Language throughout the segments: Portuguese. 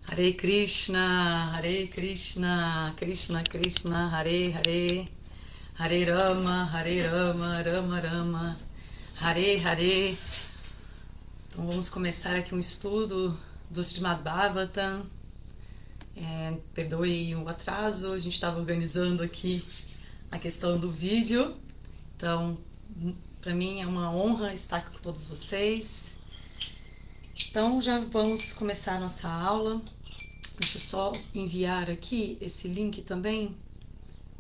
Hare Krishna, Krishna Krishna, Hare Hare, Hare Rama, Hare Rama, Rama Rama, Hare Hare. Então vamos começar aqui um estudo do Srimad Bhagavatam. Perdoe o atraso, a gente estava organizando aqui a questão do vídeo. Então, para mim é uma honra estar com todos vocês. Então já vamos começar a nossa aula. Deixa eu só enviar aqui esse link também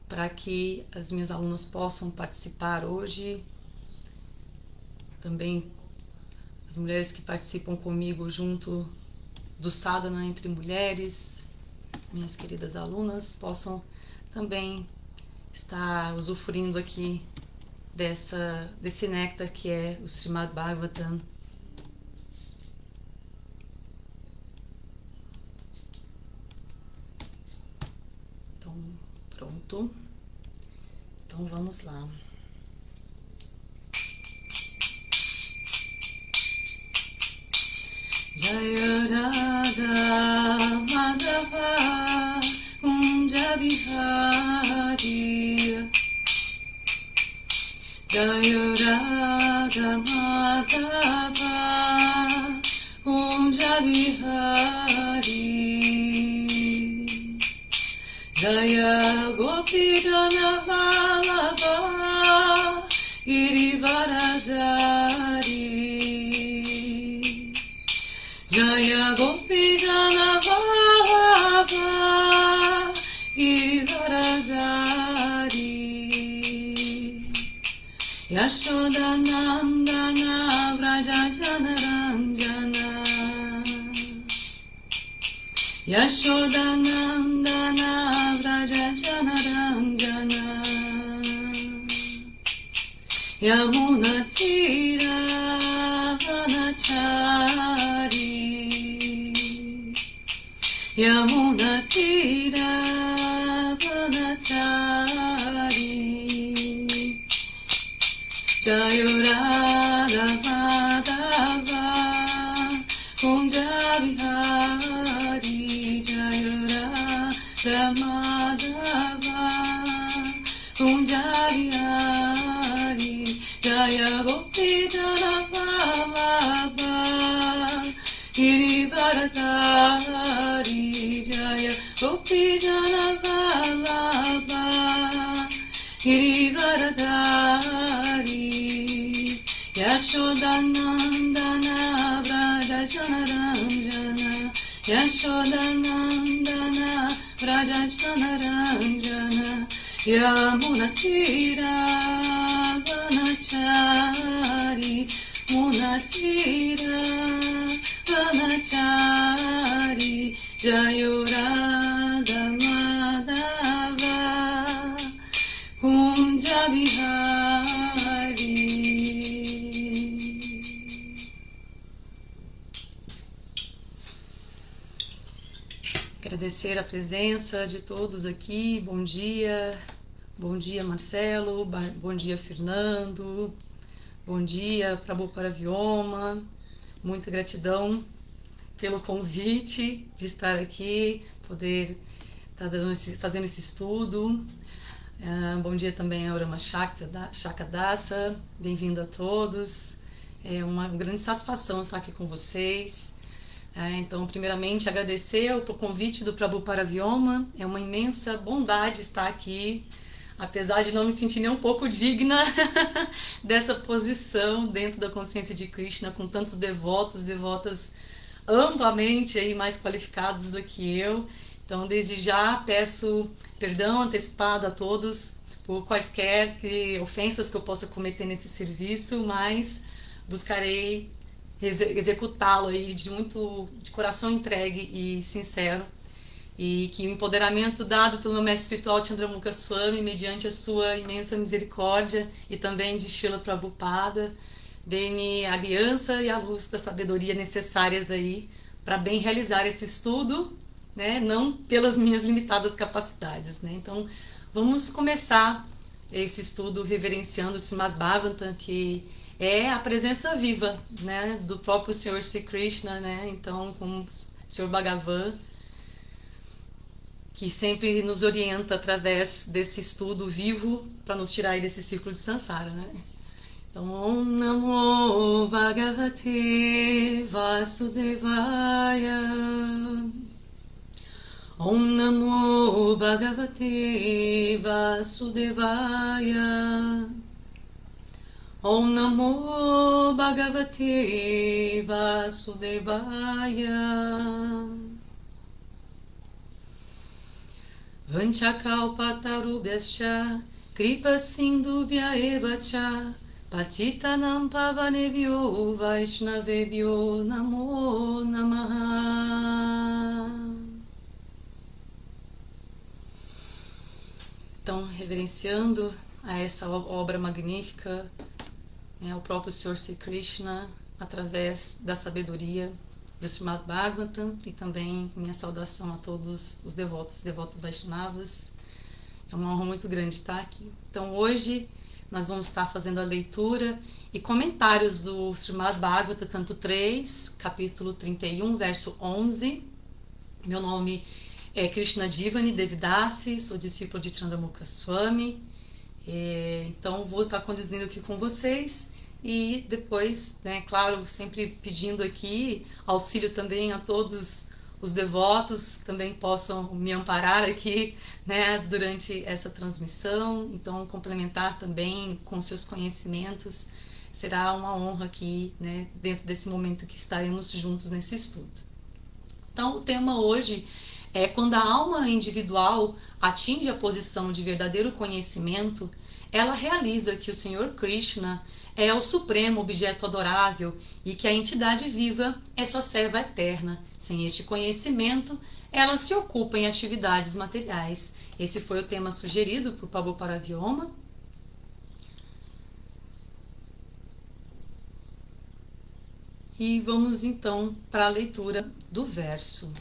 para que as minhas alunas possam participar hoje. Também as mulheres que participam comigo junto do Sadhana entre mulheres, minhas queridas alunas, possam também estar usufruindo aqui desse néctar que é o Srimad Bhagavatam. Então, pronto. Então vamos lá. Jaya Radha Madhava Kunja Bihari, Jaya Radha Madhava Kunja Bihari, Jaya Gopi Jana Vallabha Girivaradari, Jaya Gopi Jana Vallabha Girivaradari, Yashoda Nandana Vraja Jana Ranjana, Yashoda Nandana Vraja Jana Ranjana, Yamuna Tira Vanachari, Yamuna Tira Vanachari, Jaya Radha Madhava Kunja Bihari, Jaya Radha Madhava Kunja Bihari, Jaya Gopi Jana Vallabha Girivaradari, Jaya Gopi Jana Vallabha Girivaradari, Yashoda Nandana Vraja Jana Ranjana, Yashoda Nandana Vraja Jana Ranjana, Yamuna Tira Vanachari, Muna Tira Vanachari, Jaya Radha Madhava Kunja Bihari. Agradecer a presença de todos aqui. Bom dia Marcelo, bom dia Fernando, bom dia Prabhupada Vioma. Muita gratidão pelo convite de estar aqui, poder estar fazendo esse estudo. Bom dia também a Urama Shakadasa, bem-vindo a todos. É uma grande satisfação estar aqui com vocês. Então, primeiramente, agradecer o convite do Prabhupada Vioma. É uma imensa bondade estar aqui, apesar de não me sentir nem um pouco digna dessa posição dentro da consciência de Krishna, com tantos devotas amplamente aí mais qualificados do que eu. Então, desde já, peço perdão antecipado a todos por quaisquer ofensas que eu possa cometer nesse serviço, mas buscarei executá-lo aí de coração entregue e sincero, e que o empoderamento dado pelo meu mestre espiritual Chandramukha Swami, mediante a sua imensa misericórdia e também de Srila Prabhupada, dê-me a aliança e a luz da sabedoria necessárias aí para bem realizar esse estudo, né? Não pelas minhas limitadas capacidades, né? Então, vamos começar esse estudo reverenciando o Srimad Bhagavatam, que é a presença viva, né, do próprio Senhor Sri Krishna, né? Então, como o Senhor Bhagavan, que sempre nos orienta através desse estudo vivo para nos tirar aí desse círculo de samsara, né? Então, Om Namo Bhagavate Vasudevaya. Om Namo Bhagavate Vasudevaya. Om Namo Bhagavate Vasudevaya. Vanchakalpatarubhyascha Kripa Sindhubhya eva cha Patitanam Pavanebhyo Vaishnavebhyo Namo Namaha. Então, reverenciando a essa obra magnífica, o próprio Senhor Sri Krishna, através da sabedoria do Srimad Bhagavatam, e também minha saudação a todos os devotos e devotas Vaishnavas. É uma honra muito grande estar aqui. Então, hoje nós vamos estar fazendo a leitura e comentários do Srimad Bhagavatam, canto 3, capítulo 31, verso 11. Meu nome é Krishna Divani Devidasi, sou discípula de Chandramukha Swami. Então, vou estar conduzindo aqui com vocês e depois, claro, sempre pedindo aqui auxílio também a todos os devotos também possam me amparar aqui, durante essa transmissão. Então, complementar também com seus conhecimentos será uma honra aqui, dentro desse momento que estaremos juntos nesse estudo. Então, o tema hoje é quando a alma individual atinge a posição de verdadeiro conhecimento, ela realiza que o Senhor Krishna é o supremo objeto adorável e que a entidade viva é sua serva eterna. Sem este conhecimento, ela se ocupa em atividades materiais. Esse foi o tema sugerido por Prabhupada Vioma. E vamos então para a leitura do verso.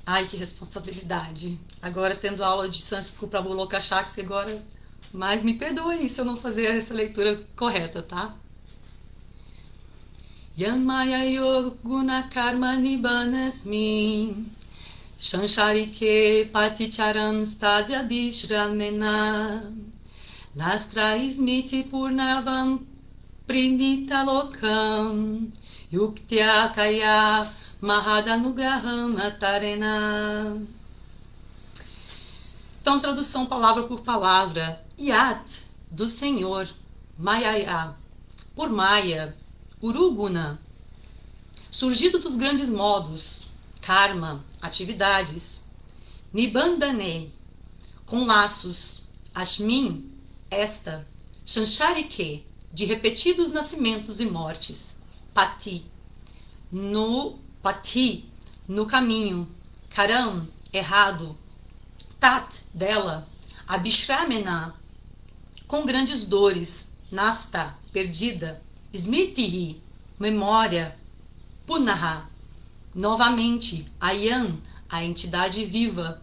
Ai, que responsabilidade. Agora, tendo aula de sânscrito com o Prabhu Lokashakti, agora... Mas me perdoem se eu não fazer essa leitura correta, tá? Yanmaya yoguna karma nibanasmi Shansharike paticharam stadya bishramena Nastra ismiti purnavam prinita lokam Yuktya kaya mahadanugraham atarena. Então, tradução palavra por palavra. Yat, do Senhor. Mayaya, por Maya. Uruguna, surgido dos grandes modos. Karma, atividades. Nibandane, com laços. Ashmin, esta. Shansharike, de repetidos nascimentos e mortes. Pati, no caminho. Karam, errado. Tat, dela. Abishramena, com grandes dores. Nasta, perdida. Smritihi, memória. Punaha, novamente. Ayan, a entidade viva.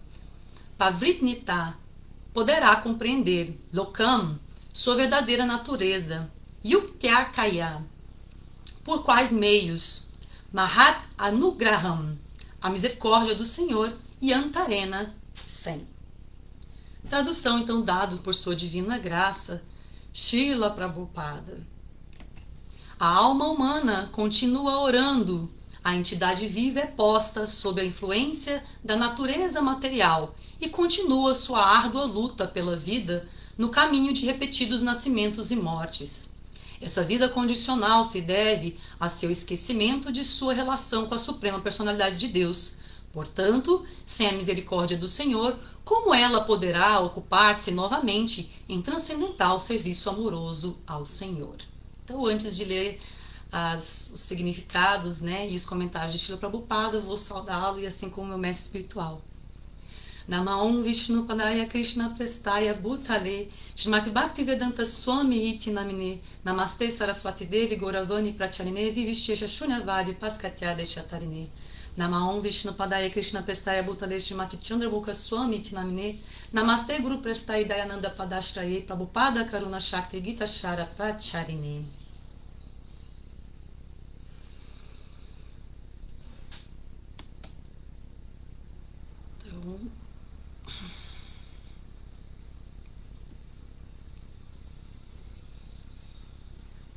Pavritnita, poderá compreender. Lokam, sua verdadeira natureza. Yuktyakaya, por quais meios? Mahat Anugraham, a misericórdia do Senhor. E Antarena, 100. Tradução, então, dado por sua divina graça, Srila Prabhupada. A alma humana continua orando. A entidade viva é posta sob a influência da natureza material e continua sua árdua luta pela vida no caminho de repetidos nascimentos e mortes. Essa vida condicional se deve a seu esquecimento de sua relação com a Suprema Personalidade de Deus. Portanto, sem a misericórdia do Senhor, como ela poderá ocupar-se novamente em transcendental serviço amoroso ao Senhor? Então, antes de ler os significados, e os comentários de Srila Prabhupada, eu vou saudá-lo e assim como meu mestre espiritual. Namaon Vishnu Padaya Krishna Prestaya Bhutale Shrimati Bhaktivedanta Swami Iti Namine Namaste Saraswati Devi Gauravani Pracharine Vivishesha Shunyavadi Paskatyade Shatarine Namaon Vishnu Padaya Krishna Prestaya Bhutale Shrimati Chandramukha Swami Iti Namine Namaste Guru Prestaya Dayananda Padashraye Prabhupada Karuna Shakti Gita Shara Pracharine. Então,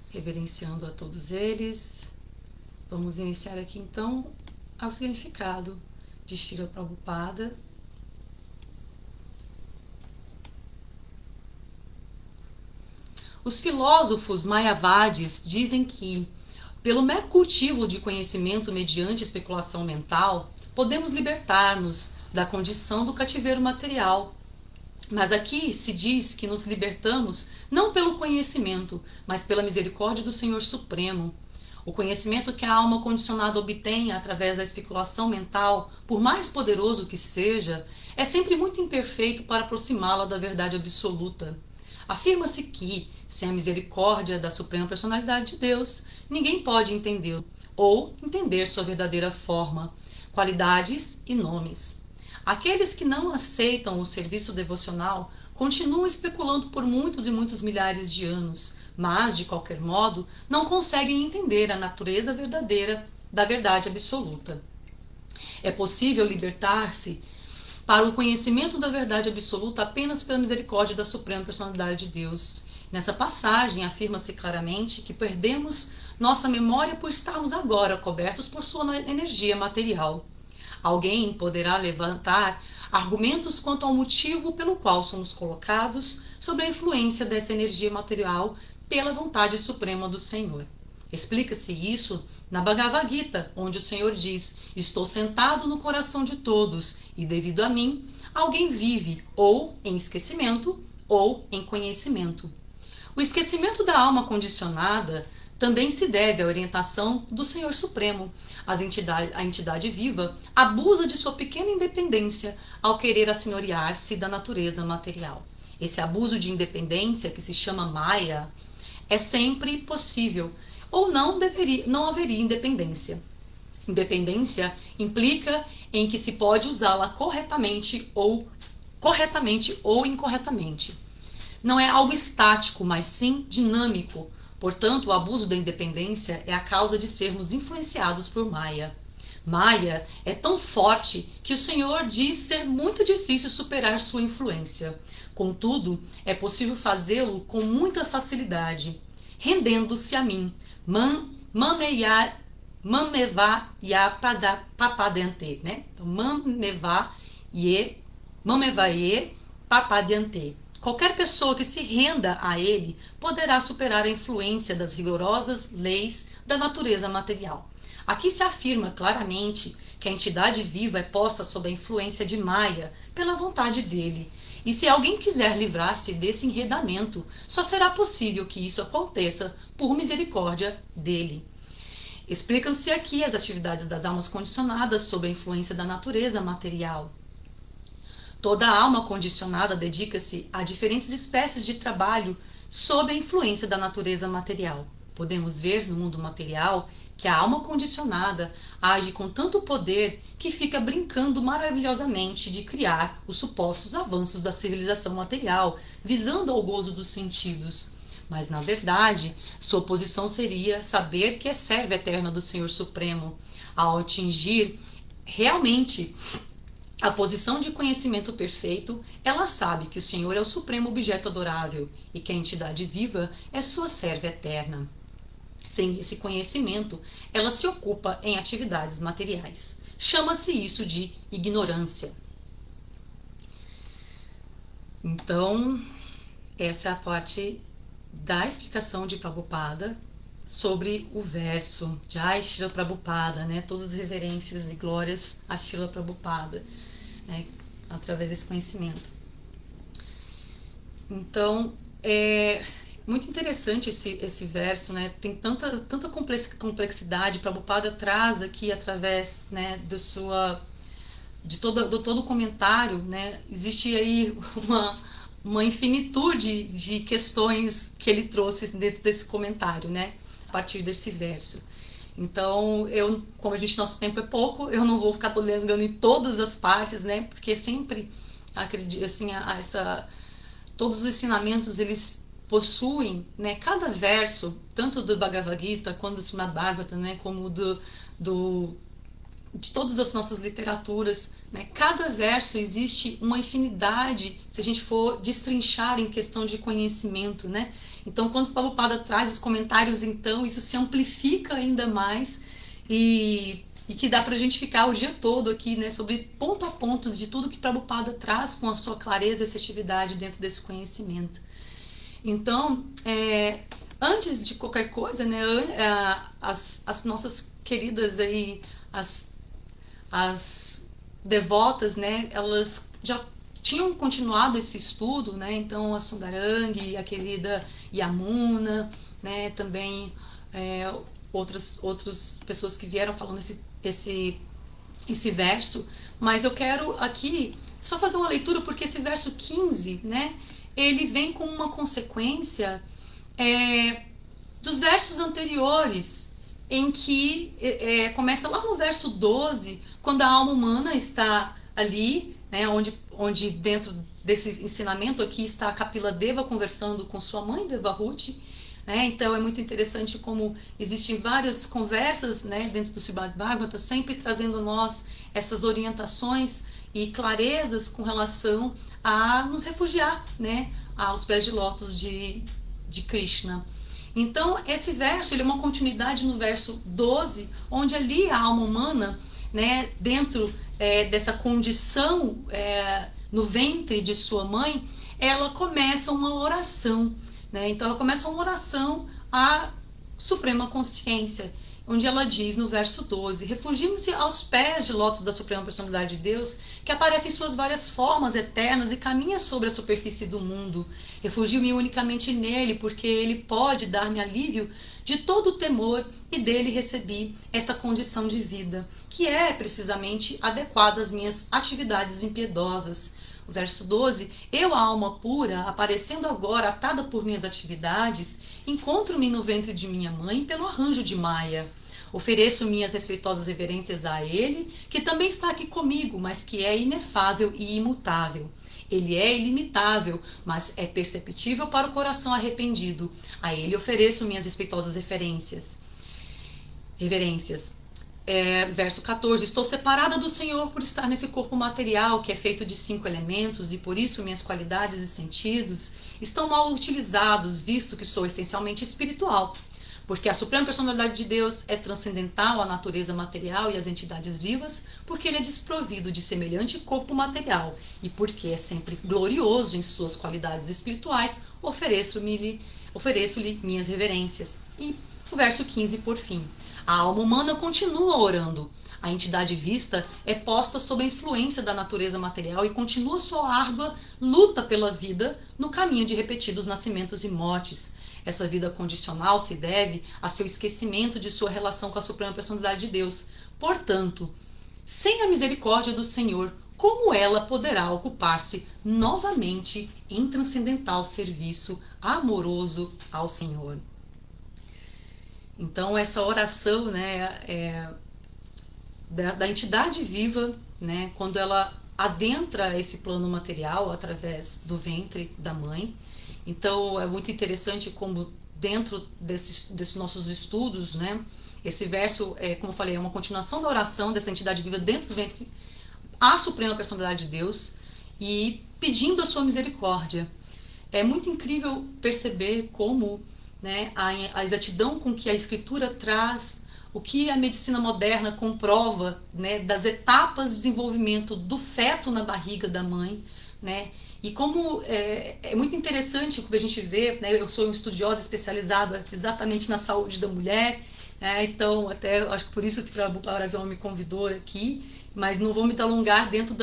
reverenciando a todos eles, vamos iniciar aqui então ao significado de Srila Prabhupada. Os filósofos mayavadis dizem que, pelo mero cultivo de conhecimento mediante especulação mental, podemos libertar-nos da condição do cativeiro material. Mas aqui se diz que nos libertamos não pelo conhecimento, mas pela misericórdia do Senhor Supremo. O conhecimento que a alma condicionada obtém através da especulação mental, por mais poderoso que seja, é sempre muito imperfeito para aproximá-la da verdade absoluta. Afirma-se que, sem a misericórdia da Suprema Personalidade de Deus, ninguém pode entendê-lo, ou entender sua verdadeira forma, qualidades e nomes. Aqueles que não aceitam o serviço devocional continuam especulando por muitos e muitos milhares de anos, mas, de qualquer modo, não conseguem entender a natureza verdadeira da verdade absoluta. É possível libertar-se para o conhecimento da verdade absoluta apenas pela misericórdia da Suprema Personalidade de Deus. Nessa passagem, afirma-se claramente que perdemos nossa memória por estarmos agora cobertos por sua energia material. Alguém poderá levantar argumentos quanto ao motivo pelo qual somos colocados sob a influência dessa energia material pela vontade suprema do Senhor. Explica-se isso na Bhagavad Gita, onde o Senhor diz: estou sentado no coração de todos, e devido a mim, alguém vive ou em esquecimento ou em conhecimento. O esquecimento da alma condicionada também se deve à orientação do Senhor Supremo. A entidade viva abusa de sua pequena independência ao querer assenhorear-se da natureza material. Esse abuso de independência, que se chama Maya, é sempre possível, ou não haveria independência. Independência implica em que se pode usá-la corretamente ou incorretamente. Não é algo estático, mas sim dinâmico. Portanto, o abuso da independência é a causa de sermos influenciados por Maya. Maya é tão forte que o Senhor diz ser muito difícil superar sua influência. Contudo, é possível fazê-lo com muita facilidade, rendendo-se a mim. Mameva ya papadante, né? Então, mameva ye papadante. Qualquer pessoa que se renda a ele poderá superar a influência das rigorosas leis da natureza material. Aqui se afirma claramente que a entidade viva é posta sob a influência de Maya pela vontade dele. E se alguém quiser livrar-se desse enredamento, só será possível que isso aconteça por misericórdia dele. Explicam-se aqui as atividades das almas condicionadas sob a influência da natureza material. Toda alma condicionada dedica-se a diferentes espécies de trabalho sob a influência da natureza material. Podemos ver no mundo material que a alma condicionada age com tanto poder que fica brincando maravilhosamente de criar os supostos avanços da civilização material, visando ao gozo dos sentidos. Mas, na verdade, sua posição seria saber que é serva eterna do Senhor Supremo. Ao atingir realmente a posição de conhecimento perfeito, ela sabe que o Senhor é o supremo objeto adorável e que a entidade viva é sua serva eterna. Sem esse conhecimento, ela se ocupa em atividades materiais. Chama-se isso de ignorância. Então, essa é a parte da explicação de Prabhupada sobre o verso Jai Srila Prabhupada, né? Todas as reverências e glórias a Srila Prabhupada, né? Através desse conhecimento. Então, é muito interessante esse verso, né? Tem tanta complexidade. Prabhupada traz aqui através, né, de todo o comentário, né? Existe aí uma infinitude de questões que ele trouxe dentro desse comentário, né? A partir desse verso. Então, como nosso tempo é pouco, eu não vou ficar lendo em todas as partes, né? Porque sempre, acredito, assim, todos os ensinamentos, eles possuem, né? Cada verso, tanto do Bhagavad Gita, quanto do Srimad Bhagavatam, né? Como do de todas as nossas literaturas, né, cada verso existe uma infinidade, se a gente for destrinchar em questão de conhecimento, né? Então, quando o Prabhupada traz os comentários, então, isso se amplifica ainda mais e que dá para a gente ficar o dia todo aqui, né, sobre ponto a ponto de tudo que Prabhupada traz com a sua clareza e assertividade dentro desse conhecimento. Então, antes de qualquer coisa, né, as nossas queridas aí, as devotas, né, elas já tinham continuado esse estudo, né, então a Sundarangi, a querida Yamuna, né, também outras pessoas que vieram falando esse verso, mas eu quero aqui só fazer uma leitura porque esse verso 15, né, ele vem com uma consequência dos versos anteriores, em que começa lá no verso 12, quando a alma humana está ali, né, onde dentro desse ensinamento aqui está a Kapila Deva conversando com sua mãe Devahuti, né? Então é muito interessante como existem várias conversas, né, dentro do Srimad Bhagavata, sempre trazendo a nós essas orientações e clarezas com relação a nos refugiar, né, aos pés de lótus de Krishna. Então esse verso ele é uma continuidade no verso 12, onde ali a alma humana, né, dentro dessa condição no ventre de sua mãe, ela começa uma oração, né? Então ela começa uma oração à Suprema Consciência, onde ela diz no verso 12: refugimos-se aos pés de lótus da Suprema Personalidade de Deus, que aparece em suas várias formas eternas e caminha sobre a superfície do mundo. Refugio-me unicamente nele, porque ele pode dar-me alívio de todo o temor, e dele recebi esta condição de vida, que é precisamente adequada às minhas atividades impiedosas. O verso 12: eu, a alma pura, aparecendo agora atada por minhas atividades, encontro-me no ventre de minha mãe pelo arranjo de Maya. Ofereço minhas respeitosas reverências a ele, que também está aqui comigo, mas que é inefável e imutável. Ele é ilimitável, mas é perceptível para o coração arrependido. A ele ofereço minhas respeitosas reverências. Verso 14: estou separada do Senhor por estar nesse corpo material que é feito de 5 elementos, e por isso minhas qualidades e sentidos estão mal utilizados, visto que sou essencialmente espiritual. Porque a Suprema Personalidade de Deus é transcendental à natureza material e às entidades vivas, porque ele é desprovido de semelhante corpo material, e porque é sempre glorioso em suas qualidades espirituais, ofereço-lhe minhas reverências. E o verso 15, por fim: a alma humana continua orando. A entidade vista é posta sob a influência da natureza material e continua sua árdua luta pela vida no caminho de repetidos nascimentos e mortes. Essa vida condicional se deve a seu esquecimento de sua relação com a Suprema Personalidade de Deus. Portanto, sem a misericórdia do Senhor, como ela poderá ocupar-se novamente em transcendental serviço amoroso ao Senhor? Então essa oração, né, da entidade viva, né, quando ela adentra esse plano material através do ventre da mãe. Então é muito interessante como dentro desses nossos estudos, né, esse verso, como eu falei, é uma continuação da oração dessa entidade viva dentro do ventre à Suprema Personalidade de Deus e pedindo a sua misericórdia. É muito incrível perceber como, né, a exatidão com que a Escritura traz o que a medicina moderna comprova, né, das etapas de desenvolvimento do feto na barriga da mãe, né, e como é muito interessante a gente vê, né, eu sou uma estudiosa especializada exatamente na saúde da mulher, né, então até acho que por isso que a Prabhupada me convidou aqui, mas não vou me alongar dentro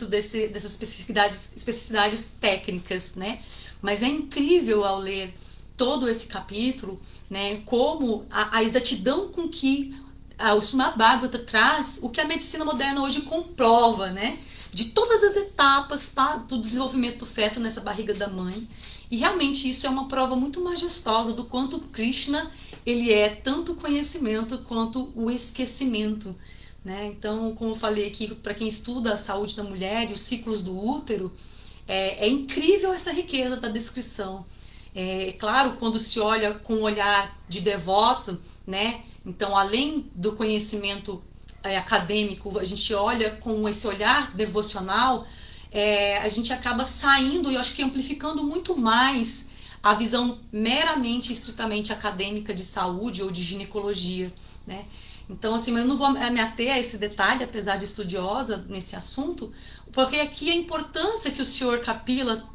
dessas especificidades técnicas, né, mas é incrível ao ler todo esse capítulo, né, como a exatidão com que o Srimad Bhagavata traz o que a medicina moderna hoje comprova, né, de todas as etapas do desenvolvimento do feto nessa barriga da mãe. E realmente isso é uma prova muito majestosa do quanto Krishna ele é tanto o conhecimento quanto o esquecimento, né? Então, como eu falei aqui, para quem estuda a saúde da mulher e os ciclos do útero, é incrível essa riqueza da descrição. Claro, quando se olha com um olhar de devoto, né? Então, além do conhecimento acadêmico, a gente olha com esse olhar devocional, a gente acaba saindo e eu acho que amplificando muito mais a visão meramente, estritamente acadêmica de saúde ou de ginecologia, né? Então, assim, eu não vou me ater a esse detalhe, apesar de estudiosa nesse assunto, porque aqui a importância que o senhor Kapila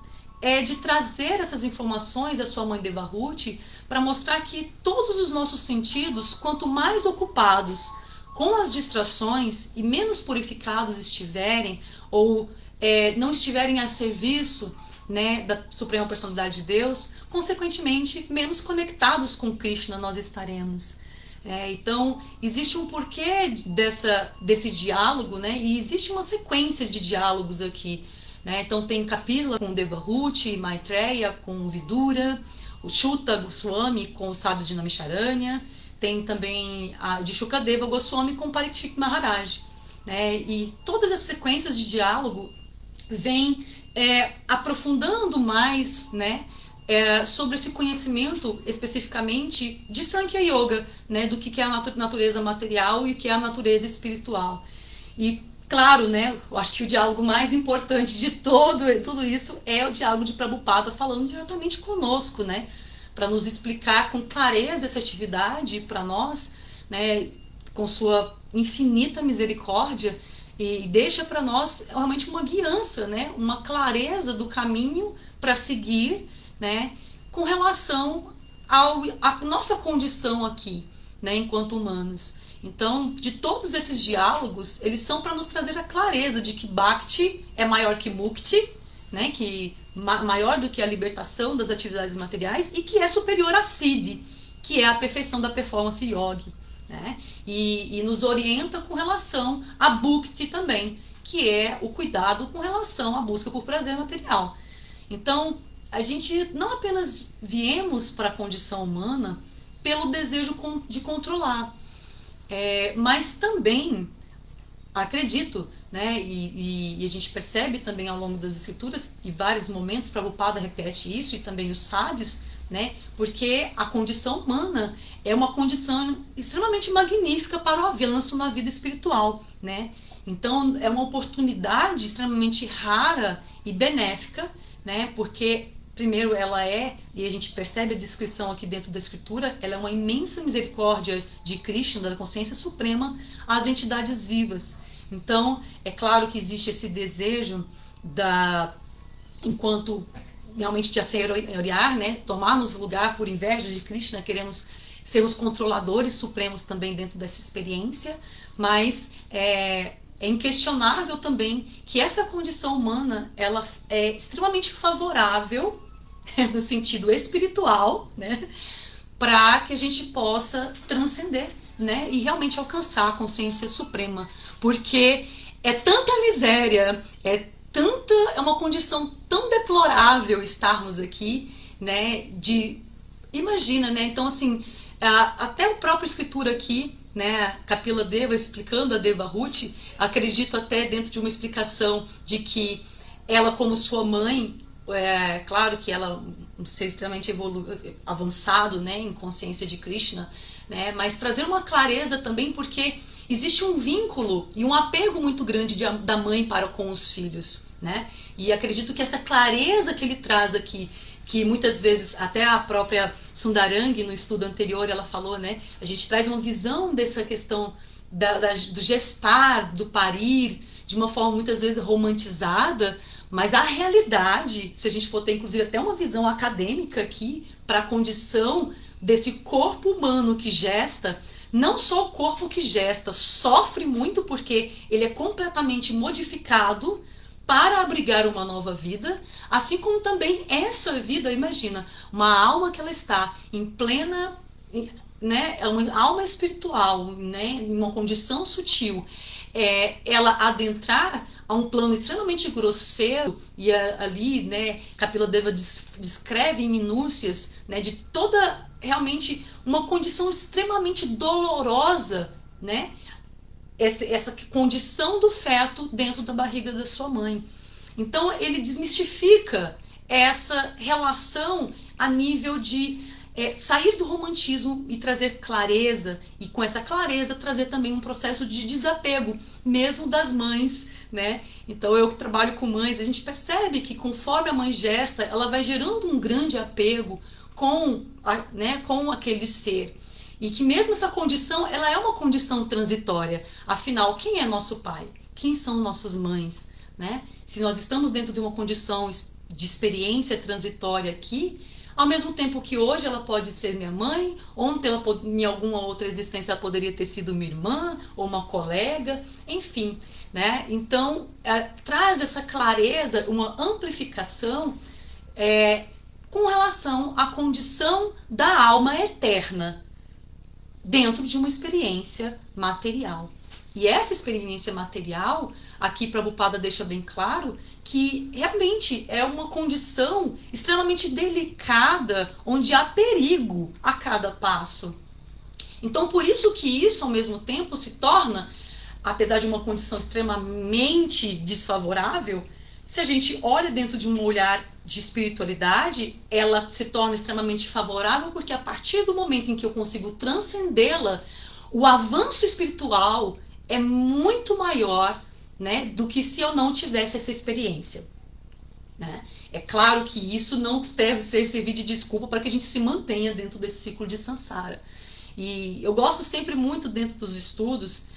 é de trazer essas informações da sua mãe Devahuti para mostrar que todos os nossos sentidos, quanto mais ocupados com as distrações e menos purificados estiverem, ou não estiverem a serviço, né, da Suprema Personalidade de Deus, consequentemente, menos conectados com Krishna nós estaremos. Então, existe um porquê desse diálogo, né, e existe uma sequência de diálogos aqui. Né? Então, tem Kapila com Devahuti, Maitreya com Vidura, o Chuta Goswami com os sábios de Namisharanya, tem também a de Shukadeva Goswami com Parikshit Maharaj. Né? E todas as sequências de diálogo vêm aprofundando mais, né, sobre esse conhecimento especificamente de Sankhya Yoga, né, do que é a natureza material e o que é a natureza espiritual. E claro, né, eu acho que o diálogo mais importante de tudo isso é o diálogo de Prabhupada falando diretamente conosco, né, para nos explicar com clareza essa atividade para nós, né, com sua infinita misericórdia, e deixa para nós realmente uma guiança, né, uma clareza do caminho para seguir, né, com relação à nossa condição aqui, né, enquanto humanos. Então, de todos esses diálogos, eles são para nos trazer a clareza de que Bhakti é maior que Mukti, né, que maior do que a libertação das atividades materiais e que é superior a Siddhi, que é a perfeição da performance yogi. Né, e nos orienta com relação a Bhukti também, que é o cuidado com relação à busca por prazer material. Então, a gente não apenas viemos para a condição humana pelo desejo de controlar, mas também acredito, né, e a gente percebe também ao longo das escrituras, e vários momentos Prabhupada repete isso, e também os sábios, né, porque a condição humana é uma condição extremamente magnífica para o avanço na vida espiritual, né? Então é uma oportunidade extremamente rara e benéfica, né, porque primeiro ela e a gente percebe a descrição aqui dentro da escritura, ela é uma imensa misericórdia de Krishna, da consciência suprema, às entidades vivas. Então, é claro que existe esse desejo enquanto realmente de assenhorear, né, tomarmos lugar por inveja de Krishna, queremos ser os controladores supremos também dentro dessa experiência, mas é inquestionável também que essa condição humana ela é extremamente favorável no sentido espiritual, né, para que a gente possa transcender, né, e realmente alcançar a consciência suprema, porque é tanta miséria, é uma condição tão deplorável estarmos aqui, né, imagina, né, então assim, até a própria escritura aqui, né, Kapila Deva explicando a Devahuti, acredito até dentro de uma explicação de que ela como sua mãe, claro que ela um ser extremamente avançado, né, em consciência de Krishna, né, mas trazer uma clareza também porque existe um vínculo e um apego muito grande da mãe para com os filhos, né, e acredito que essa clareza que ele traz aqui, que muitas vezes até a própria Sundarangi no estudo anterior ela falou, né, a gente traz uma visão dessa questão do gestar, do parir, de uma forma muitas vezes romantizada, mas a realidade, se a gente for ter inclusive até uma visão acadêmica aqui para a condição desse corpo humano que gesta, não só o corpo que gesta sofre muito porque ele é completamente modificado para abrigar uma nova vida, assim como também essa vida, imagina, uma alma que ela está em plena, né, uma alma espiritual, né, em uma condição sutil, ela adentrar a um plano extremamente grosseiro, e ali, né, Kapila Deva descreve em minúcias, né, de toda realmente uma condição extremamente dolorosa, né, essa condição do feto dentro da barriga da sua mãe. Então ele desmistifica essa relação a nível de sair do romantismo e trazer clareza, e com essa clareza trazer também um processo de desapego, mesmo das mães, né? Então eu que trabalho com mães, a gente percebe que conforme a mãe gesta, ela vai gerando um grande apego com aquele ser. E que mesmo essa condição, ela é uma condição transitória. Afinal, quem é nosso pai? Quem são nossas mães? Né? Se nós estamos dentro de uma condição de experiência transitória aqui, ao mesmo tempo que hoje ela pode ser minha mãe, ontem em alguma outra existência ela poderia ter sido minha irmã ou uma colega, enfim. Né? Então, traz essa clareza, uma amplificação com relação à condição da alma eterna dentro de uma experiência material. E essa experiência material, aqui Prabhupada deixa bem claro que realmente é uma condição extremamente delicada, onde há perigo a cada passo. Então, por isso que isso, ao mesmo tempo, se torna, apesar de uma condição extremamente desfavorável, se a gente olha dentro de um olhar de espiritualidade, ela se torna extremamente favorável, porque a partir do momento em que eu consigo transcendê-la, o avanço espiritual é muito maior, né, do que se eu não tivesse essa experiência. Né? É claro que isso não deve servir de desculpa para que a gente se mantenha dentro desse ciclo de samsara. E eu gosto sempre muito dentro dos estudos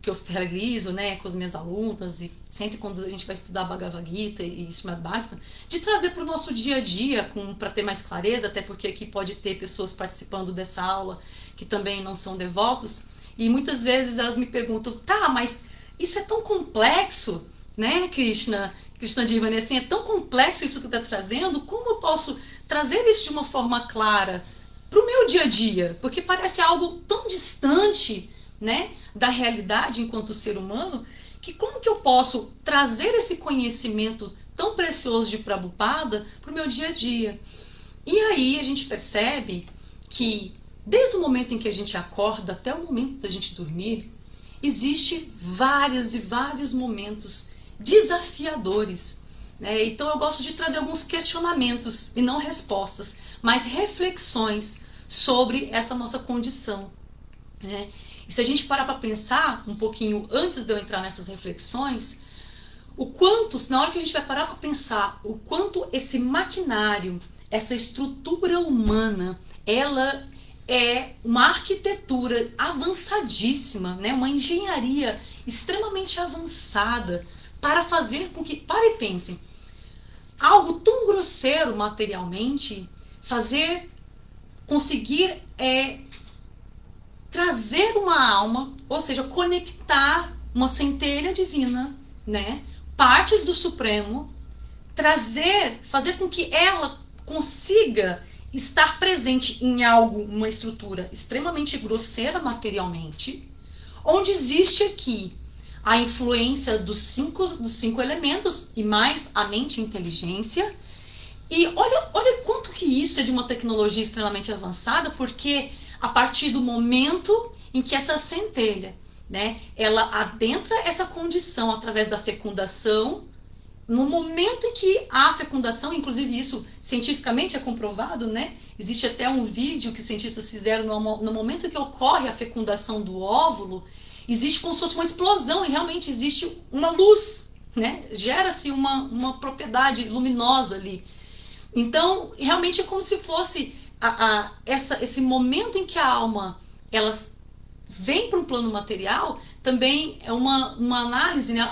que eu realizo, né, com as minhas alunas, e sempre quando a gente vai estudar Bhagavad Gita e Srimad Bhagavatam, de trazer para o nosso dia a dia, para ter mais clareza, até porque aqui pode ter pessoas participando dessa aula que também não são devotos, e muitas vezes elas me perguntam, tá, mas isso é tão complexo, né, Krishna Divani, assim, é tão complexo isso que está trazendo, como eu posso trazer isso de uma forma clara para o meu dia a dia? Porque parece algo tão distante, né, da realidade enquanto ser humano, que como que eu posso trazer esse conhecimento tão precioso de Prabhupada para o meu dia a dia? E aí a gente percebe que desde o momento em que a gente acorda até o momento da gente dormir, existe vários e vários momentos desafiadores. Né? Então eu gosto de trazer alguns questionamentos, e não respostas, mas reflexões sobre essa nossa condição. Né? E se a gente parar para pensar um pouquinho antes de eu entrar nessas reflexões, na hora que a gente vai parar para pensar o quanto esse maquinário, essa estrutura humana, ela é uma arquitetura avançadíssima, né? Uma engenharia extremamente avançada para fazer com que, parem e pensem, algo tão grosseiro materialmente, conseguir trazer uma alma, ou seja, conectar uma centelha divina, né? Partes do Supremo, fazer com que ela consiga estar presente em algo, uma estrutura extremamente grosseira materialmente, onde existe aqui a influência dos cinco elementos e mais a mente e a inteligência. E olha quanto que isso é de uma tecnologia extremamente avançada, porque a partir do momento em que essa centelha, né, ela adentra essa condição através da fecundação, no momento em que há fecundação, inclusive isso cientificamente é comprovado, né? Existe até um vídeo que os cientistas fizeram no momento em que ocorre a fecundação do óvulo, existe como se fosse uma explosão e realmente existe uma luz, né? Gera-se uma propriedade luminosa ali. Então, realmente é como se fosse esse momento em que a alma ela vem para um plano material, também é uma análise, né,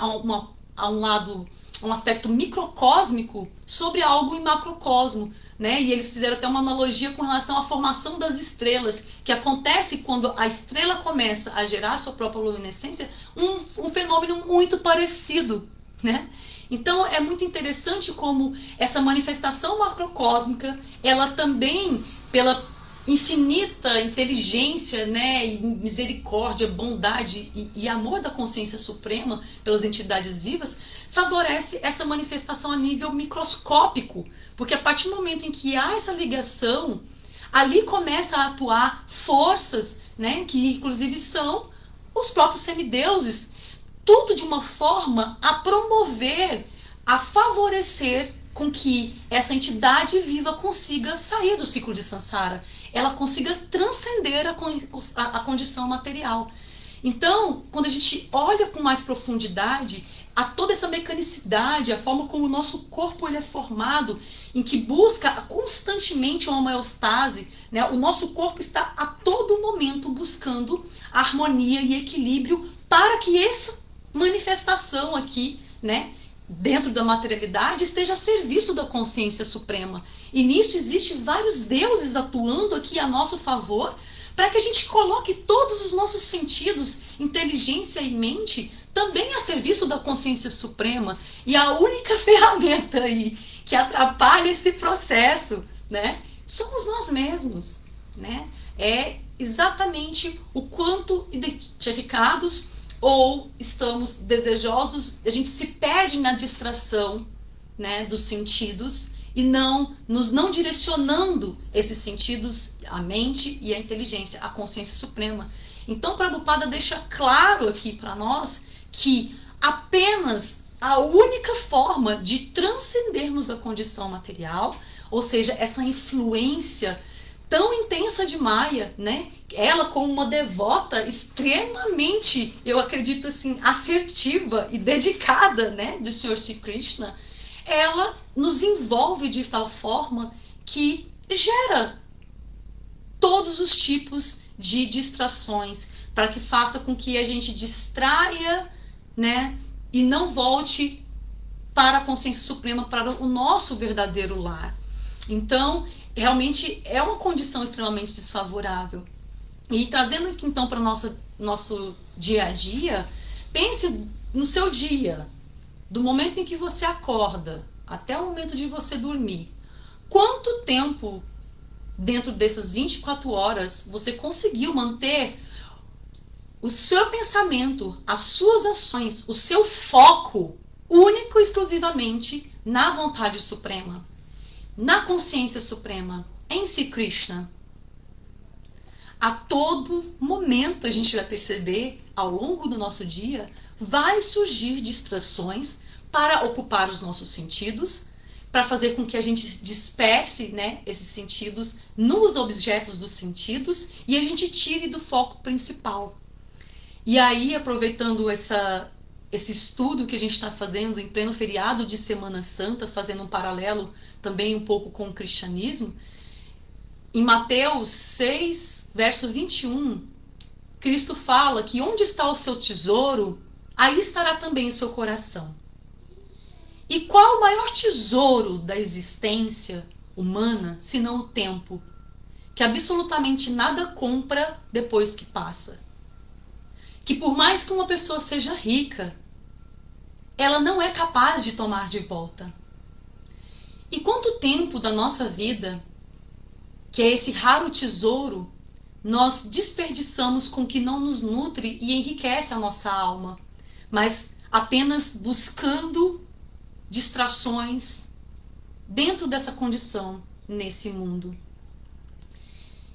a um lado, um aspecto microcósmico sobre algo em macrocosmo, né? E eles fizeram até uma analogia com relação à formação das estrelas, que acontece quando a estrela começa a gerar sua própria luminescência, um fenômeno muito parecido, né? Então é muito interessante como essa manifestação macrocósmica, ela também, pela infinita inteligência, né, e misericórdia, bondade e amor da consciência suprema pelas entidades vivas, favorece essa manifestação a nível microscópico, porque a partir do momento em que há essa ligação, ali começa a atuar forças, né, que inclusive são os próprios semideuses, tudo de uma forma a promover, a favorecer com que essa entidade viva consiga sair do ciclo de Sansara, ela consiga transcender a condição material. Então, quando a gente olha com mais profundidade a toda essa mecanicidade, a forma como o nosso corpo ele é formado, em que busca constantemente uma homeostase, né? O nosso corpo está a todo momento buscando harmonia e equilíbrio para que essa manifestação aqui, né, dentro da materialidade, esteja a serviço da consciência suprema. E nisso existem vários deuses atuando aqui a nosso favor, para que a gente coloque todos os nossos sentidos, inteligência e mente, também a serviço da consciência suprema. E a única ferramenta aí que atrapalha esse processo, né, somos nós mesmos, né? É exatamente o quanto identificados ou estamos desejosos, a gente se perde na distração, né, dos sentidos e não direcionando esses sentidos, a mente e a inteligência, a consciência suprema. Então, Prabhupada deixa claro aqui para nós que apenas a única forma de transcendermos a condição material, ou seja, essa influência tão intensa de Maya, né? Ela como uma devota extremamente, eu acredito assim, assertiva e dedicada, né, do Senhor Sri Krishna, ela nos envolve de tal forma que gera todos os tipos de distrações para que faça com que a gente distraia, né, e não volte para a consciência suprema, para o nosso verdadeiro lar. Então, realmente é uma condição extremamente desfavorável. E trazendo então para o nosso dia a dia, pense no seu dia, do momento em que você acorda até o momento de você dormir. Quanto tempo dentro dessas 24 horas você conseguiu manter o seu pensamento, as suas ações, o seu foco único e exclusivamente na vontade suprema, na consciência suprema, em Sri Krishna? A todo momento a gente vai perceber, ao longo do nosso dia, vai surgir distrações para ocupar os nossos sentidos, para fazer com que a gente disperse, né, esses sentidos nos objetos dos sentidos e a gente tire do foco principal. E aí, aproveitando esse estudo que a gente está fazendo em pleno feriado de Semana Santa, fazendo um paralelo também um pouco com o cristianismo, em Mateus 6, verso 21, Cristo fala que onde está o seu tesouro, aí estará também o seu coração. E qual o maior tesouro da existência humana, senão o tempo, que absolutamente nada compra depois que passa? Que por mais que uma pessoa seja rica, ela não é capaz de tomar de volta. E quanto tempo da nossa vida, que é esse raro tesouro, nós desperdiçamos com que não nos nutre e enriquece a nossa alma, mas apenas buscando distrações dentro dessa condição nesse mundo.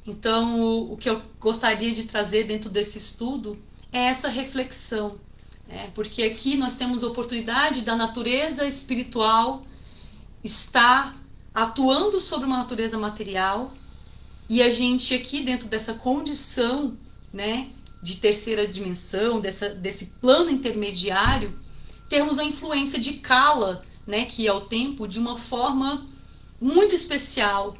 Então, o que eu gostaria de trazer dentro desse estudo é essa reflexão, né? Porque aqui nós temos a oportunidade da natureza espiritual estar atuando sobre uma natureza material e a gente aqui dentro dessa condição, né, de terceira dimensão, desse plano intermediário, temos a influência de Kala, né, que é o tempo, de uma forma muito especial,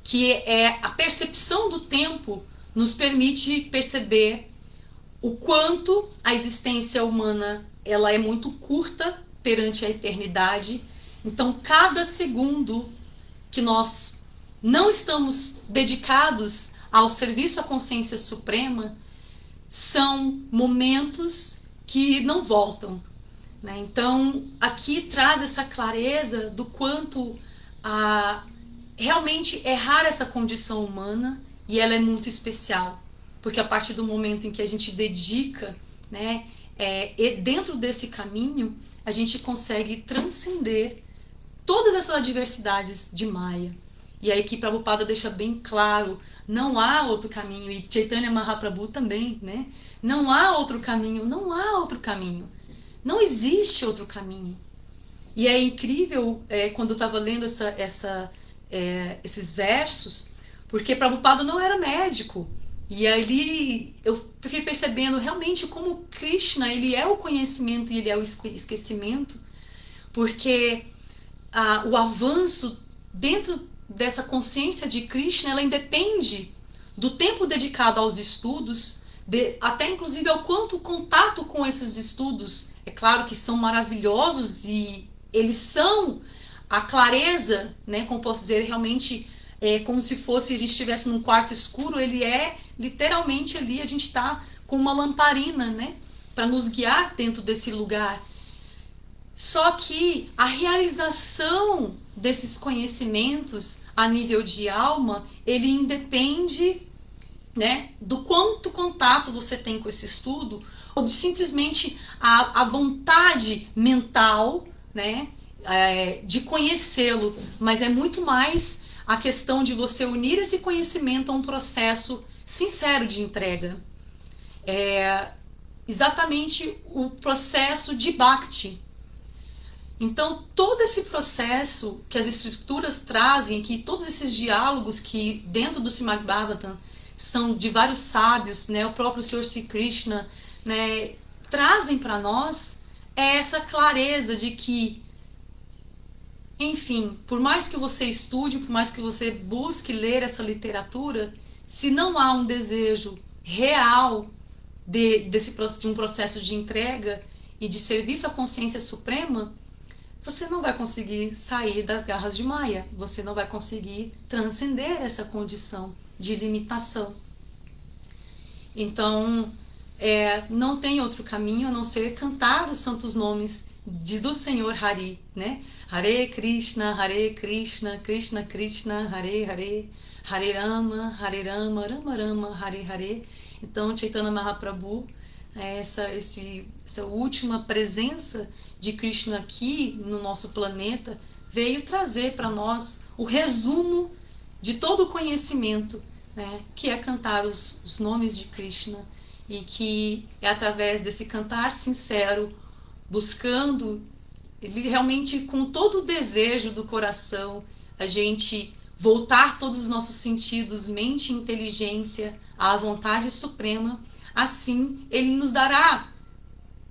que é a percepção do tempo nos permite perceber o quanto a existência humana ela é muito curta perante a eternidade. Então, cada segundo que nós não estamos dedicados ao serviço à consciência suprema são momentos que não voltam, né? Então, aqui traz essa clareza do quanto realmente é rara essa condição humana e ela é muito especial, porque a partir do momento em que a gente dedica, né, e dentro desse caminho, a gente consegue transcender todas essas adversidades de Maya. E aí que Prabhupada deixa bem claro, não há outro caminho, e Chaitanya Mahaprabhu também, né? Não há outro caminho, não há outro caminho. Não existe outro caminho. E é incrível quando eu estava lendo esses versos, porque Prabhupada não era médico. E ali eu fui percebendo realmente como Krishna, ele é o conhecimento e ele é o esquecimento, porque o avanço dentro dessa consciência de Krishna, ela independe do tempo dedicado aos estudos, até inclusive ao quanto o contato com esses estudos, é claro que são maravilhosos e eles são a clareza, né, como posso dizer, realmente como se fosse a gente estivesse num quarto escuro, ele é literalmente ali, a gente está com uma lamparina, né, para nos guiar dentro desse lugar. Só que a realização desses conhecimentos a nível de alma, ele independe, né, do quanto contato você tem com esse estudo, ou de simplesmente a vontade mental, né, de conhecê-lo, mas é muito mais a questão de você unir esse conhecimento a um processo sincero de entrega. Exatamente o processo de Bhakti. Então, todo esse processo que as escrituras trazem, que todos esses diálogos que dentro do Srimad Bhagavatam são de vários sábios, né, o próprio Senhor Sri Krishna, né, trazem para nós essa clareza de que, enfim, por mais que você estude, por mais que você busque ler essa literatura, se não há um desejo real de um processo de entrega e de serviço à consciência suprema, você não vai conseguir sair das garras de Maya, você não vai conseguir transcender essa condição de limitação. Então, não tem outro caminho a não ser cantar os santos nomes do Senhor Hari, né? Hare Krishna, Krishna Krishna, Hare Hare, Hare Rama, Rama Rama, Hare Hare. Então, Chaitanya Mahaprabhu, essa última presença de Krishna aqui no nosso planeta, veio trazer para nós o resumo de todo o conhecimento, né, que é cantar os nomes de Krishna, e que é através desse cantar sincero, buscando realmente com todo o desejo do coração, a gente voltar todos os nossos sentidos, mente e inteligência à vontade suprema. Assim, ele nos dará,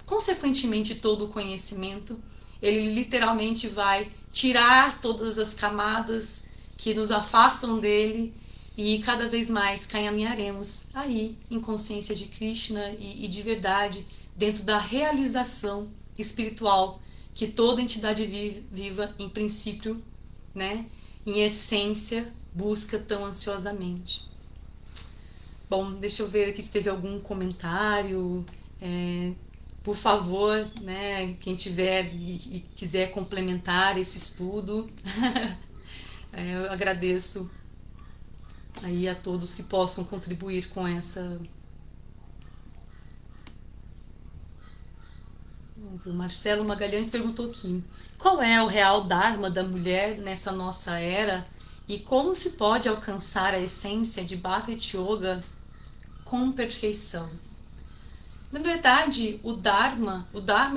consequentemente, todo o conhecimento. Ele literalmente vai tirar todas as camadas que nos afastam dele e cada vez mais caminharemos aí em consciência de Krishna e de verdade, dentro da realização espiritual que toda entidade viva, em princípio, né, em essência, busca tão ansiosamente. Bom, deixa eu ver aqui se teve algum comentário. Por favor, né, quem tiver e quiser complementar esse estudo, eu agradeço aí a todos que possam contribuir com essa. O Marcelo Magalhães perguntou aqui: qual é o real Dharma da mulher nessa nossa era e como se pode alcançar a essência de Bhakti Yoga com perfeição? Na verdade, o Dharma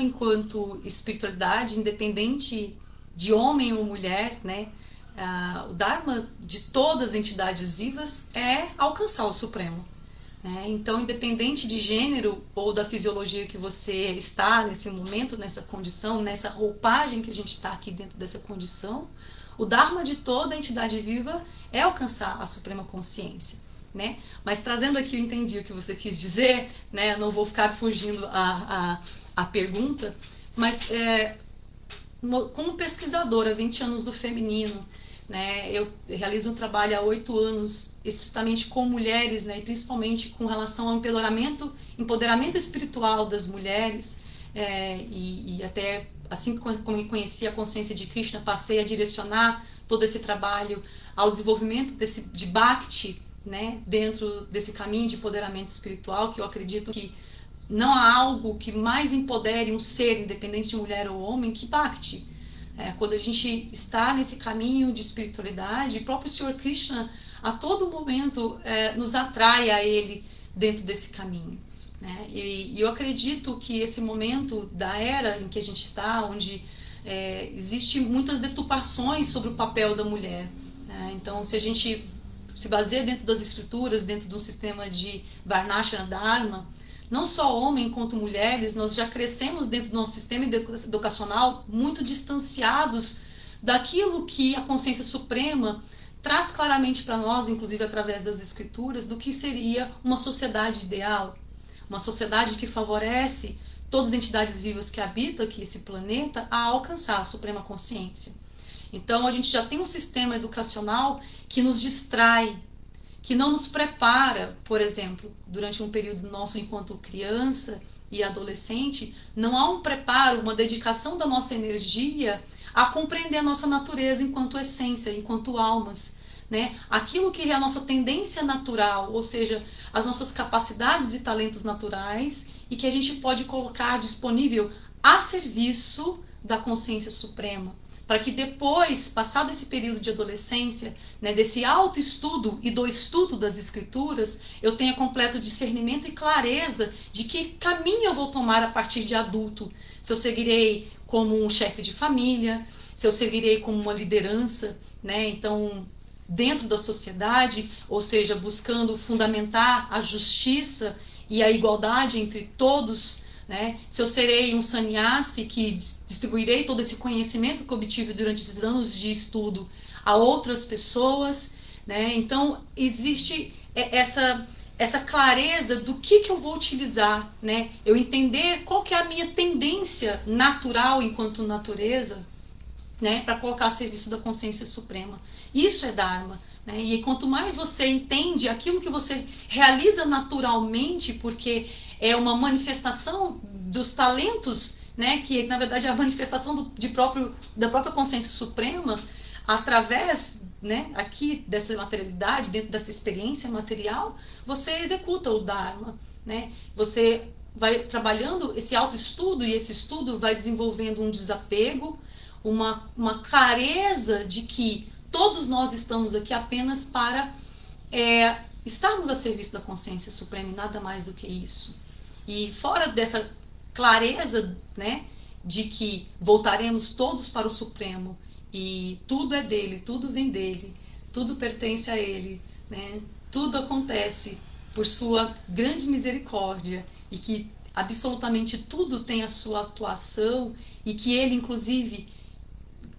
enquanto espiritualidade, independente de homem ou mulher, né, o Dharma de todas as entidades vivas é alcançar o Supremo. Né? Então, independente de gênero ou da fisiologia que você está nesse momento, nessa condição, nessa roupagem que a gente está aqui dentro dessa condição, o Dharma de toda entidade viva é alcançar a Suprema Consciência. Né? Mas trazendo aqui, eu entendi o que você quis dizer, né? Eu não vou ficar fugindo a pergunta, mas como pesquisadora, 20 anos do feminino, né? Eu realizo um trabalho há 8 anos estritamente com mulheres, né? E principalmente com relação ao empoderamento espiritual das mulheres, e até assim como conheci a consciência de Krishna, passei a direcionar todo esse trabalho ao desenvolvimento de Bhakti, né, dentro desse caminho de empoderamento espiritual, que eu acredito que não há algo que mais empodere um ser, independente de mulher ou homem, que Bhakti. Quando a gente está nesse caminho de espiritualidade, o próprio Senhor Krishna a todo momento nos atrai a Ele dentro desse caminho. Né? E eu acredito que esse momento da era em que a gente está, onde Existe muitas deturpações sobre o papel da mulher, né? Então, se a gente se baseia dentro das estruturas, dentro de um sistema de Varnashana Dharma, não só homem quanto mulheres, nós já crescemos dentro do nosso sistema educacional muito distanciados daquilo que a consciência suprema traz claramente para nós, inclusive através das escrituras, do que seria uma sociedade ideal, uma sociedade que favorece todas as entidades vivas que habitam aqui esse planeta a alcançar a suprema consciência. Então a gente já tem um sistema educacional que nos distrai, que não nos prepara, por exemplo, durante um período nosso enquanto criança e adolescente, não há um preparo, uma dedicação da nossa energia a compreender a nossa natureza enquanto essência, enquanto almas, né? Aquilo que é a nossa tendência natural, ou seja, as nossas capacidades e talentos naturais, e que a gente pode colocar disponível a serviço da consciência suprema, para que depois, passado esse período de adolescência, né, desse autoestudo e do estudo das escrituras, eu tenha completo discernimento e clareza de que caminho eu vou tomar a partir de adulto. Se eu seguirei como um chefe de família, se eu seguirei como uma liderança, né, então dentro da sociedade, ou seja, buscando fundamentar a justiça e a igualdade entre todos, né? Se eu serei um sannyasi que distribuirei todo esse conhecimento que obtive durante esses anos de estudo a outras pessoas, né? Então existe essa clareza do que eu vou utilizar, né? Eu entender qual que é a minha tendência natural enquanto natureza, né, para colocar a serviço da consciência suprema. Isso é Dharma, né? E quanto mais você entende aquilo que você realiza naturalmente, porque é uma manifestação dos talentos, né, que na verdade é a manifestação da própria consciência suprema, através, né, aqui dessa materialidade, dentro dessa experiência material, você executa o Dharma, né? Você vai trabalhando esse autoestudo, e esse estudo vai desenvolvendo um desapego, uma clareza de que todos nós estamos aqui apenas para estarmos a serviço da consciência suprema e nada mais do que isso. E fora dessa clareza, né, de que voltaremos todos para o Supremo e tudo é dele, tudo vem dele, tudo pertence a ele, né, tudo acontece por sua grande misericórdia e que absolutamente tudo tem a sua atuação e que ele, inclusive,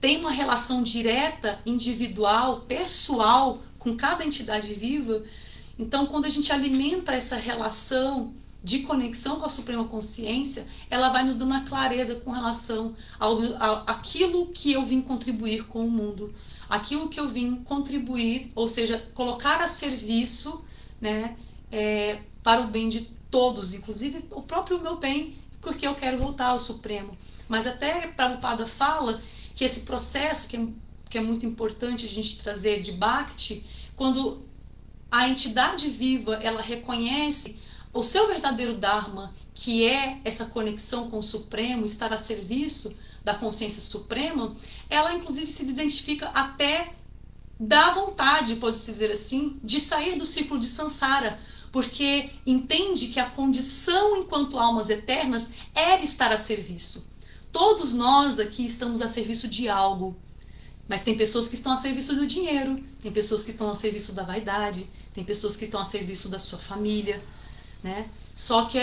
tem uma relação direta, individual, pessoal com cada entidade viva. Então, quando a gente alimenta essa relação de conexão com a Suprema Consciência, ela vai nos dando a clareza com relação àquilo que eu vim contribuir com o mundo, aquilo que eu vim contribuir, ou seja, colocar a serviço, né, para o bem de todos, inclusive o próprio meu bem, porque eu quero voltar ao Supremo. Mas até Prabhupada fala que esse processo, que é muito importante a gente trazer de Bhakti, quando a entidade viva ela reconhece o seu verdadeiro Dharma, que é essa conexão com o Supremo, estar a serviço da consciência suprema, ela inclusive se identifica até da vontade, pode-se dizer assim, de sair do ciclo de Sansara, porque entende que a condição enquanto almas eternas era estar a serviço. Todos nós aqui estamos a serviço de algo, mas tem pessoas que estão a serviço do dinheiro, tem pessoas que estão a serviço da vaidade, tem pessoas que estão a serviço da sua família, né? Só que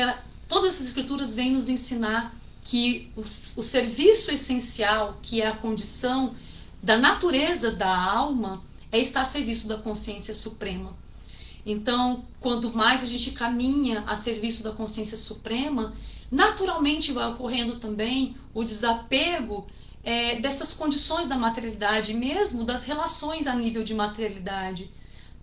todas essas escrituras vêm nos ensinar que o serviço essencial, que é a condição da natureza da alma, é estar a serviço da consciência suprema. Então, quanto mais a gente caminha a serviço da consciência suprema, naturalmente vai ocorrendo também o desapego dessas condições da materialidade, mesmo das relações a nível de materialidade.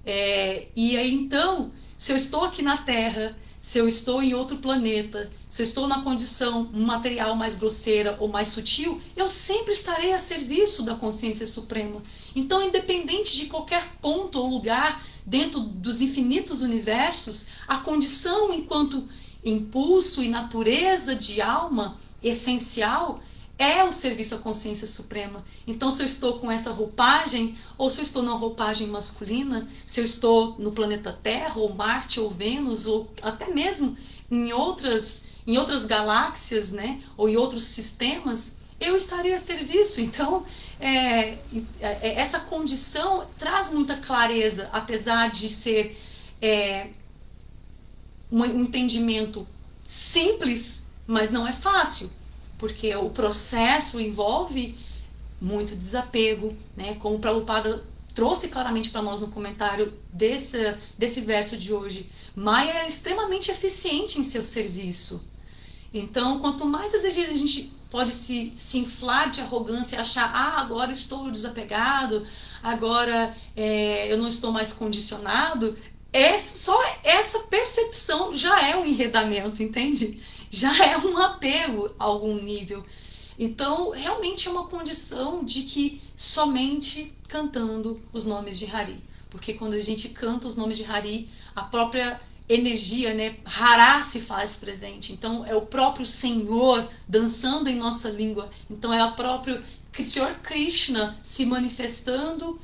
E aí então, se eu estou aqui na Terra, se eu estou em outro planeta, se eu estou na condição material mais grosseira ou mais sutil, eu sempre estarei a serviço da consciência suprema. Então, independente de qualquer ponto ou lugar dentro dos infinitos universos, a condição enquanto impulso e natureza de alma essencial é o serviço à consciência suprema. Então, se eu estou com essa roupagem, ou se eu estou na roupagem masculina, se eu estou no planeta Terra, ou Marte, ou Vênus, ou até mesmo em outras galáxias, né, ou em outros sistemas, eu estarei a serviço. Então, essa condição traz muita clareza, apesar de ser um entendimento simples, mas não é fácil, porque o processo envolve muito desapego, né? Como o Prabhupada trouxe claramente para nós no comentário desse verso de hoje. Maya é extremamente eficiente em seu serviço. Então, quanto mais às vezes a gente pode se inflar de arrogância e achar, agora estou desapegado, agora eu não estou mais condicionado, só essa percepção já é um enredamento, entende? Já é um apego a algum nível. Então, realmente é uma condição de que somente cantando os nomes de Hari. Porque quando a gente canta os nomes de Hari, a própria energia, né, Hará se faz presente. Então, é o próprio Senhor dançando em nossa língua. Então, é o próprio Senhor Krishna se manifestando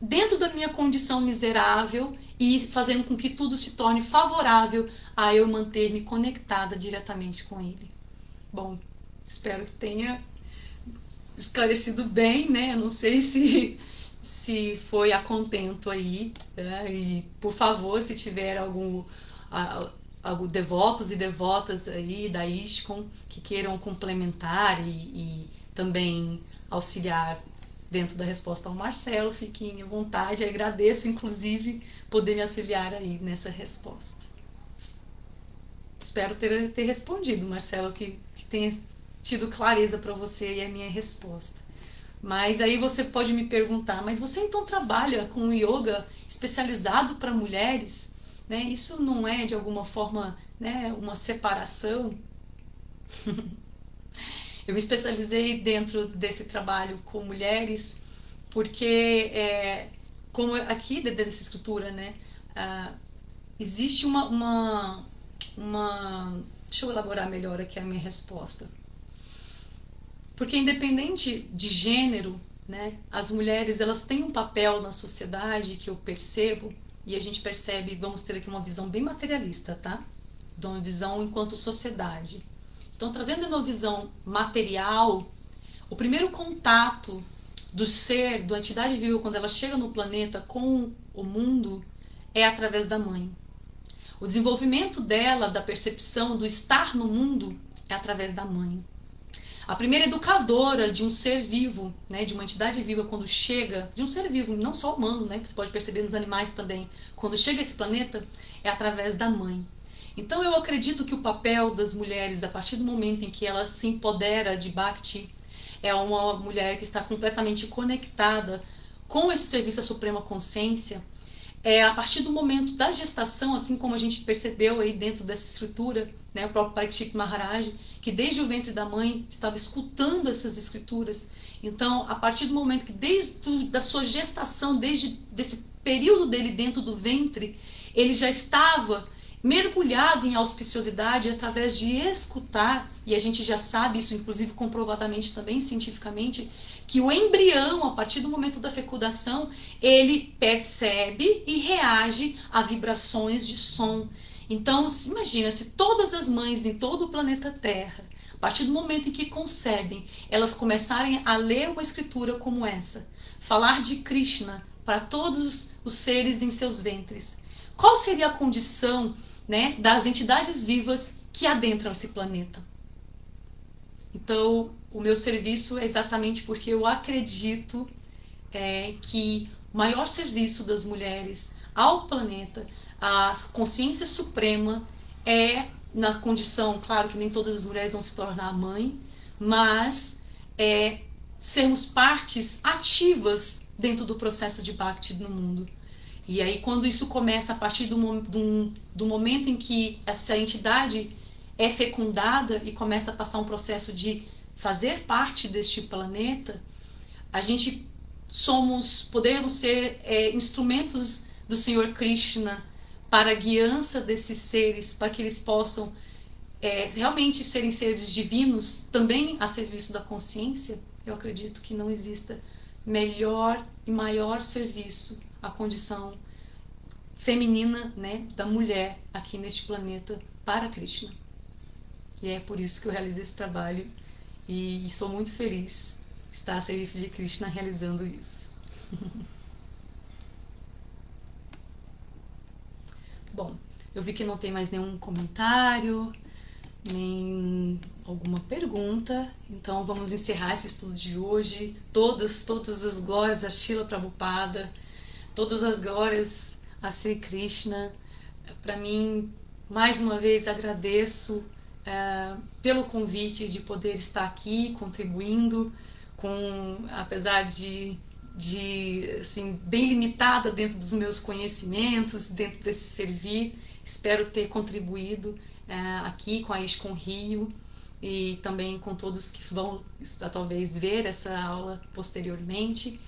dentro da minha condição miserável e fazendo com que tudo se torne favorável a eu manter-me conectada diretamente com Ele. Bom, espero que tenha esclarecido bem, né? Eu não sei se foi a contento aí, né? E por favor, se tiver algum devotos e devotas aí da ISKCON que queiram complementar e também auxiliar dentro da resposta ao Marcelo, fiquem à vontade. Eu agradeço, inclusive, poder me auxiliar aí nessa resposta. Espero ter respondido, Marcelo, que tenha tido clareza para você e a minha resposta. Mas aí você pode me perguntar, mas você então trabalha com yoga especializado para mulheres? Né? Isso não é, de alguma forma, né, uma separação? Eu me especializei dentro desse trabalho com mulheres porque, como aqui dessa escritura, né, existe uma... Deixa eu elaborar melhor aqui a minha resposta. Porque independente de gênero, né, as mulheres elas têm um papel na sociedade que eu percebo, e a gente percebe, vamos ter aqui uma visão bem materialista, tá? De uma visão enquanto sociedade. Então, trazendo uma visão material, o primeiro contato do ser, da entidade viva, quando ela chega no planeta com o mundo, é através da mãe. O desenvolvimento dela, da percepção do estar no mundo, é através da mãe. A primeira educadora de um ser vivo, né, de uma entidade viva, quando chega, de um ser vivo, não só humano, né, você pode perceber nos animais também, quando chega a esse planeta, é através da mãe. Então eu acredito que o papel das mulheres, a partir do momento em que ela se empodera de Bhakti, é uma mulher que está completamente conectada com esse serviço à Suprema Consciência, a partir do momento da gestação, assim como a gente percebeu aí dentro dessa estrutura, né, o próprio Parikshit Maharaj, que desde o ventre da mãe estava escutando essas escrituras. Então, a partir do momento que desde da sua gestação, desde desse período dele dentro do ventre, ele já estava mergulhado em auspiciosidade através de escutar, e a gente já sabe isso, inclusive comprovadamente também cientificamente, que o embrião, a partir do momento da fecundação, ele percebe e reage a vibrações de som. Então, imagina, se todas as mães em todo o planeta Terra, a partir do momento em que concebem, elas começarem a ler uma escritura como essa, falar de Krishna para todos os seres em seus ventres, qual seria a condição, né, das entidades vivas que adentram esse planeta? Então, o meu serviço é exatamente porque eu acredito que o maior serviço das mulheres ao planeta, a consciência suprema, é na condição, claro que nem todas as mulheres vão se tornar mãe, mas sermos partes ativas dentro do processo de Bhakti no mundo. E aí, quando isso começa a partir do momento em que essa entidade é fecundada e começa a passar um processo de fazer parte deste planeta, a gente podemos ser instrumentos do Senhor Krishna para a guiança desses seres, para que eles possam realmente serem seres divinos, também a serviço da consciência. Eu acredito que não exista melhor e maior serviço à condição feminina, né, da mulher aqui neste planeta para Krishna. E é por isso que eu realizo esse trabalho e sou muito feliz estar a serviço de Krishna realizando isso. Bom, eu vi que não tem mais nenhum comentário, nem alguma pergunta, então vamos encerrar esse estudo de hoje. Todas as glórias a Srila Prabhupada, todas as glórias a Sri Krishna. Para mim, mais uma vez agradeço pelo convite de poder estar aqui contribuindo, apesar de assim, bem limitada dentro dos meus conhecimentos, dentro desse servir. Espero ter contribuído aqui com a ISKCON Rio e também com todos que vão talvez ver essa aula posteriormente.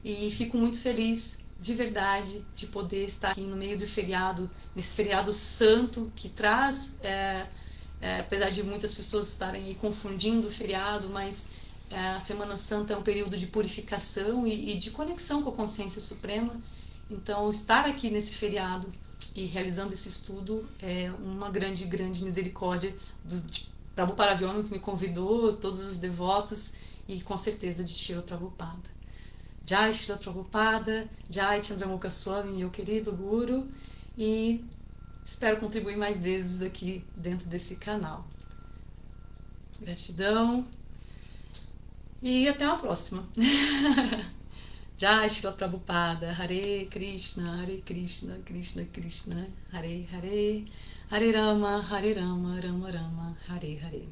E fico muito feliz, de verdade, de poder estar aqui no meio do feriado, nesse feriado santo que traz, apesar de muitas pessoas estarem aí confundindo o feriado, mas a Semana Santa é um período de purificação e de conexão com a consciência suprema. Então, estar aqui nesse feriado e realizando esse estudo é uma grande misericórdia de Prabhupada Vyoma, que me convidou, todos os devotos, e com certeza de Srila Prabhupada. Jai Srila Prabhupada, Jai Chandramukha Swami, meu querido Guru, e espero contribuir mais vezes aqui dentro desse canal. Gratidão e até uma próxima. Jai Srila Prabhupada, Hare Krishna, Krishna Krishna, Hare Hare, Hare Rama, Rama Rama, Hare Hare.